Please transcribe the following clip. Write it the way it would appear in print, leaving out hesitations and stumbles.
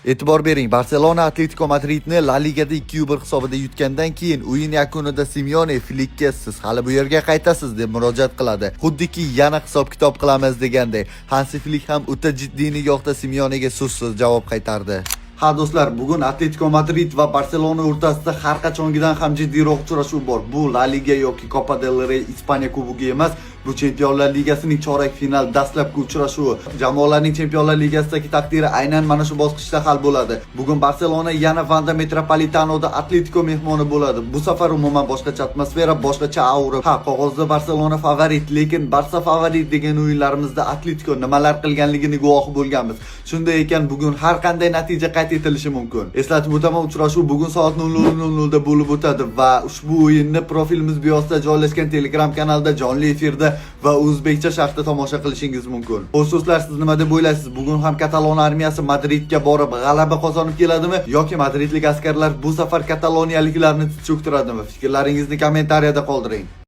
E'tibor bering, Barselona Atletico Madridni La Ligada 2-1 hisobida yutgandan keyin o'yin yakunida Simeone Flickga siz hali bu yerga qaytasiz deb murojaat qiladi. Xuddiki yana hisob-kitob qilamiz deganday. Hansi Flick ham o'ta jiddiy nigohda Simeonega so'zsiz javob qaytardi. Ha do'stlar, bugun Atletico Madrid va Barselona o'rtasida har qachongidan ham jiddiyroq uchrashuv bor. Bu La Liga yoki Copa del Rey Ispaniya kubogi emas, bu Chempionlar Ligasining chorak final dastlabki uchrashuvi. Jamoalarning Chempionlar Ligasidagi taqdiri aynan mana shu bosqichda hal bo'ladi. Bugun Barselona yana Wanda Metropolitanoda Atletico mehmoni bo'ladi. Bu safar umuman boshqacha atmosfera, boshqacha aura. Ha, qog'ozda Barselona favorit, lekin Barsa favorit degan o'yinlarimizda Atletico nimalar qilganligini guvohi bo'lganmiz. Shunday ekan, bugun har qanday natija qayd etilishi mumkin. Eslatib o'taman, uchrashuv bugun soat 00:00 da bo'lib o'tadi va ushbu o'yinni profilimiz biosida joylashgan Telegram kanalida jonli efirda va o'zbekcha sharhda tomosha qilishingiz mumkin. Xo'sh do'stlar, siz nima deb o'ylaysiz? Bugun ham Katalon armiyasi Madridga borib g'alaba qozonib keladimi yoki madridlik askarlar bu safar kataloniyaliklarni tiz cho'ktiradimi? Fikrlaringizni kommentariyada qoldiring.